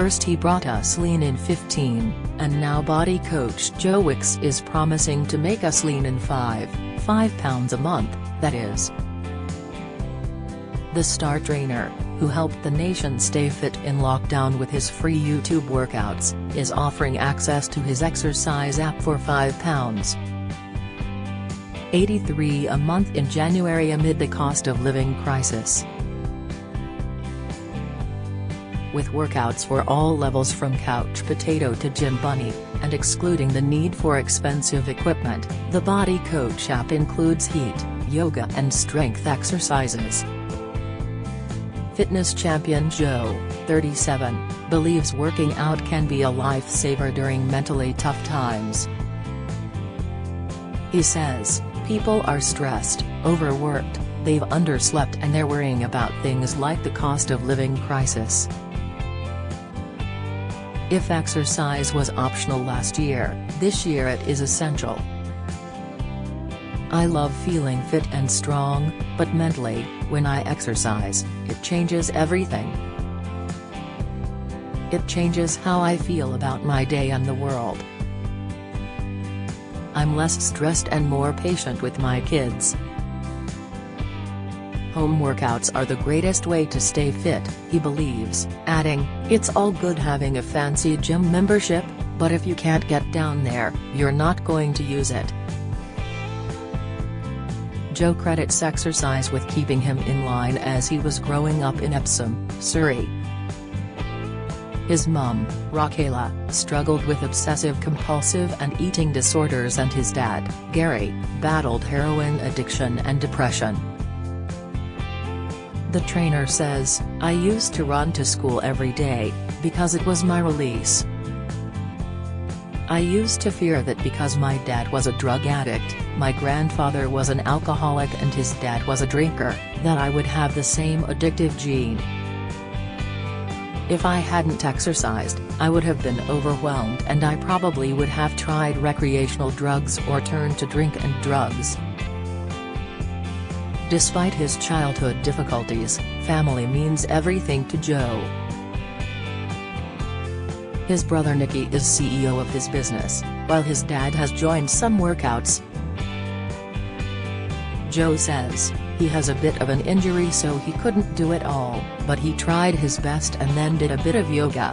First he brought us lean in 15, and now body coach Joe Wicks is promising to make us lean in 5 pounds a month, that is. The star trainer, who helped the nation stay fit in lockdown with his free YouTube workouts, is offering access to his exercise app for £5. 83 a month in January amid the cost of living crisis. With workouts for all levels from couch potato to gym bunny, and excluding the need for expensive equipment, the Body Coach app includes HIIT, yoga and strength exercises. Fitness champion Joe, 37, believes working out can be a lifesaver during mentally tough times. He says, "People are stressed, overworked, they've underslept and they're worrying about things like the cost of living crisis. If exercise was optional last year, this year it is essential. I love feeling fit and strong, but mentally, when I exercise, it changes everything. It changes how I feel about my day and the world. I'm less stressed and more patient with my kids. Home workouts are the greatest way to stay fit," he believes, adding, "It's all good having a fancy gym membership, but if you can't get down there, you're not going to use it." Joe credits exercise with keeping him in line as he was growing up in Epsom, Surrey. His mum, Raquela, struggled with obsessive-compulsive and eating disorders, and his dad, Gary, battled heroin addiction and depression. The trainer says, "I used to run to school every day, because it was my release. I used to fear that because my dad was a drug addict, my grandfather was an alcoholic and his dad was a drinker, that I would have the same addictive gene. If I hadn't exercised, I would have been overwhelmed and I probably would have tried recreational drugs or turned to drink and drugs." Despite his childhood difficulties, family means everything to Joe. His brother Nicky is CEO of his business, while his dad has joined some workouts. Joe says, he has a bit of an injury so he couldn't do it all, but he tried his best and then did a bit of yoga.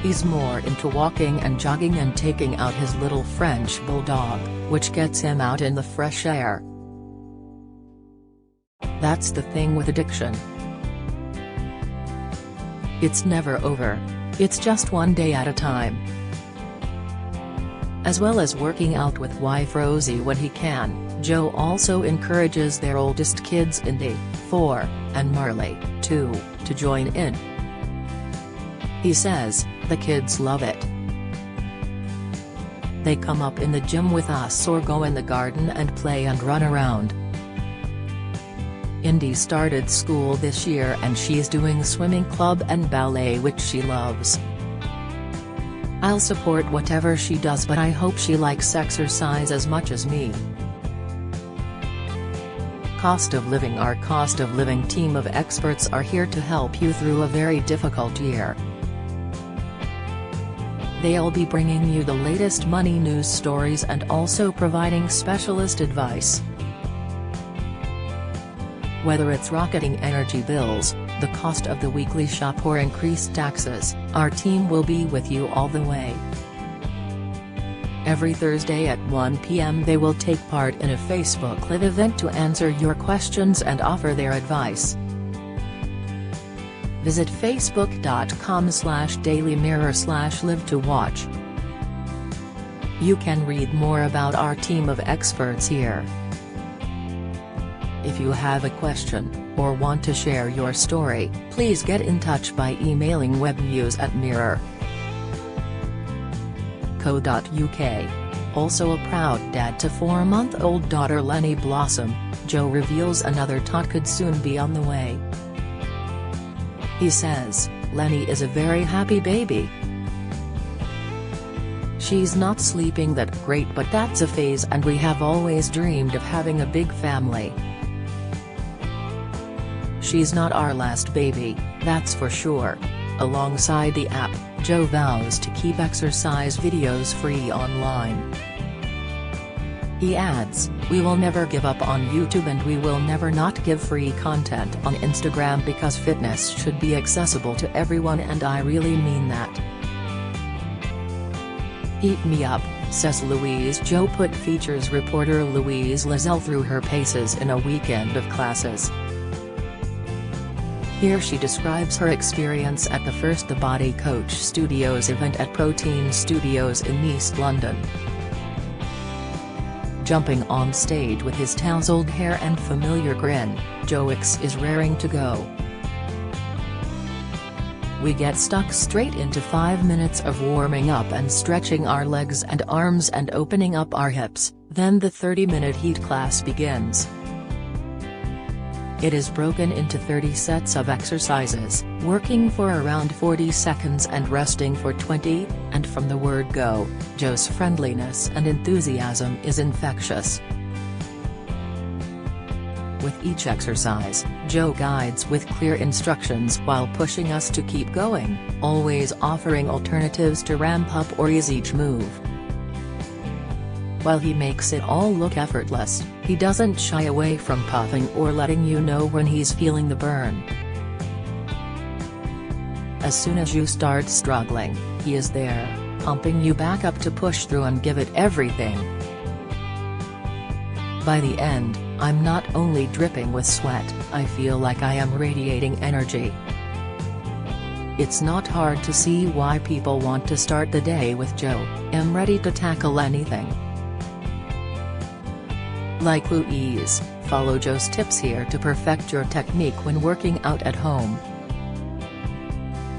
He's more into walking and jogging and taking out his little French bulldog, which gets him out in the fresh air. That's the thing with addiction. It's never over. It's just one day at a time. As well as working out with wife Rosie when he can, Joe also encourages their oldest kids Indy, 4, and Marley, 2, to join in. He says, "The kids love it. They come up in the gym with us or go in the garden and play and run around." Indy started school this year and she's doing swimming club and ballet, which she loves. "I'll support whatever she does, but I hope she likes exercise as much as me." Cost of Living. Our Cost of Living team of experts are here to help you through a very difficult year. They'll be bringing you the latest money news stories and also providing specialist advice. Whether it's rocketing energy bills, the cost of the weekly shop or increased taxes, our team will be with you all the way. Every Thursday at 1 p.m. they will take part in a Facebook Live event to answer your questions and offer their advice. Visit facebook.com/dailymirror/live to watch. You can read more about our team of experts here. If you have a question, or want to share your story, please get in touch by emailing webnews@mirror.co.uk. Also a proud dad to 4-month-old daughter Lenny Blossom, Joe reveals another tot could soon be on the way. He says, "Lenny is a very happy baby. She's not sleeping that great, but that's a phase and we have always dreamed of having a big family. she's not our last baby, that's for sure. Alongside the app, Joe vows to keep exercise videos free online. He adds, "We will never give up on YouTube and we will never not give free content on Instagram because fitness should be accessible to everyone and I really mean that. Eat me up," says Louise. Joe put features reporter Louise Lizelle through her paces in a weekend of classes. Here she describes her experience at the first The Body Coach Studios event at Protein Studios in East London. Jumping on stage with his tousled hair and familiar grin, Joe Wicks is raring to go. "We get stuck straight into 5 minutes of warming up and stretching our legs and arms and opening up our hips, then the 30-minute heat class begins. It is broken into 30 sets of exercises, working for around 40 seconds and resting for 20, and from the word go, Joe's friendliness and enthusiasm is infectious. With each exercise, Joe guides with clear instructions while pushing us to keep going, always offering alternatives to ramp up or ease each move. While he makes it all look effortless, he doesn't shy away from puffing or letting you know when he's feeling the burn. As soon as you start struggling, he is there, pumping you back up to push through and give it everything. By the end, I'm not only dripping with sweat, I feel like I am radiating energy. It's not hard to see why people want to start the day with Joe. I'm ready to tackle anything." Like Louise, follow Joe's tips here to perfect your technique when working out at home.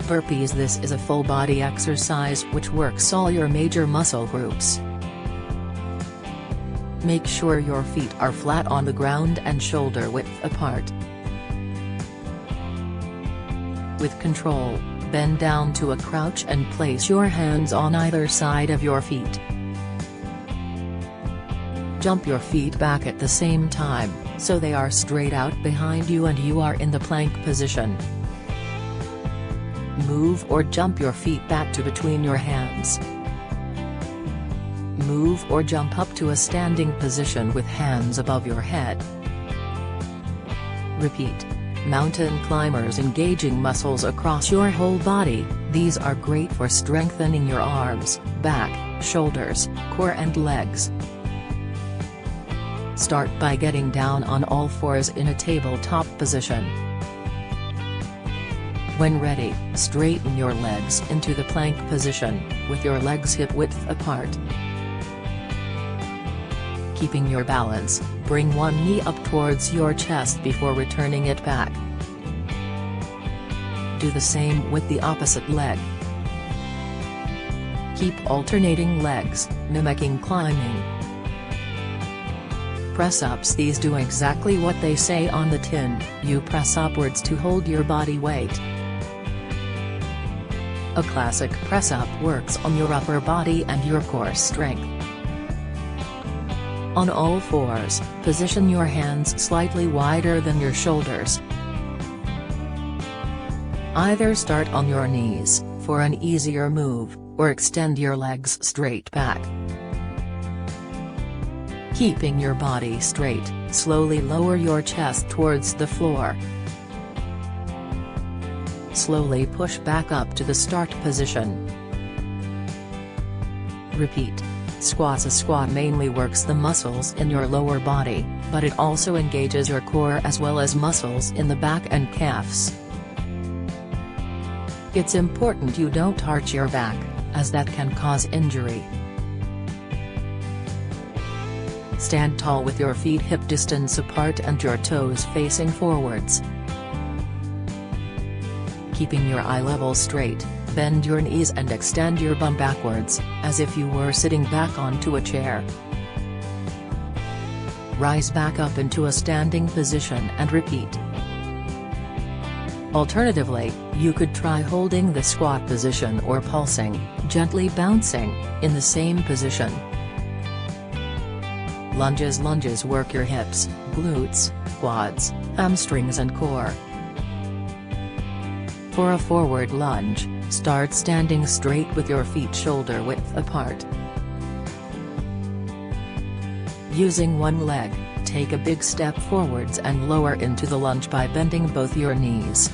Burpees. This is a full-body exercise which works all your major muscle groups. Make sure your feet are flat on the ground and shoulder width apart. With control, bend down to a crouch and place your hands on either side of your feet. Jump your feet back at the same time, so they are straight out behind you and you are in the plank position. Move or jump your feet back to between your hands. Move or jump up to a standing position with hands above your head. Repeat. Mountain climbers. Engaging muscles across your whole body, these are great for strengthening your arms, back, shoulders, core and legs. Start by getting down on all fours in a tabletop position. When ready, straighten your legs into the plank position, with your legs hip width apart. Keeping your balance, bring one knee up towards your chest before returning it back. Do the same with the opposite leg. Keep alternating legs, mimicking climbing. Press-ups. These do exactly what they say on the tin, you press upwards to hold your body weight. A classic press-up works on your upper body and your core strength. On all fours, position your hands slightly wider than your shoulders. Either start on your knees, for an easier move, or extend your legs straight back. Keeping your body straight, slowly lower your chest towards the floor. Slowly push back up to the start position. Repeat. Squats. A squat mainly works the muscles in your lower body, but it also engages your core as well as muscles in the back and calves. It's important you don't arch your back, as that can cause injury. Stand tall with your feet hip distance apart and your toes facing forwards. Keeping your eye level straight, bend your knees and extend your bum backwards, as if you were sitting back onto a chair. Rise back up into a standing position and repeat. Alternatively, you could try holding the squat position or pulsing, gently bouncing, in the same position. Lunges. Lunges work your hips, glutes, quads, hamstrings and core. For a forward lunge, start standing straight with your feet shoulder width apart. Using one leg, take a big step forwards and lower into the lunge by bending both your knees.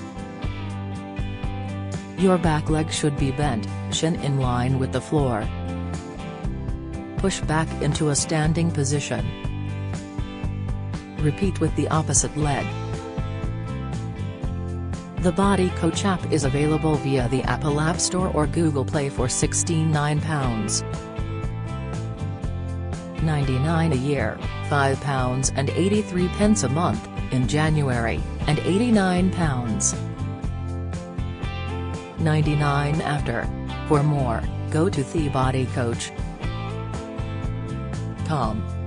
Your back leg should be bent, shin in line with the floor. Push back into a standing position. Repeat with the opposite leg. The Body Coach app is available via the Apple App Store or Google Play for £69.99 a year, £5.83 a month, in January, and £89.99 after. For more, go to thebodycoach.com.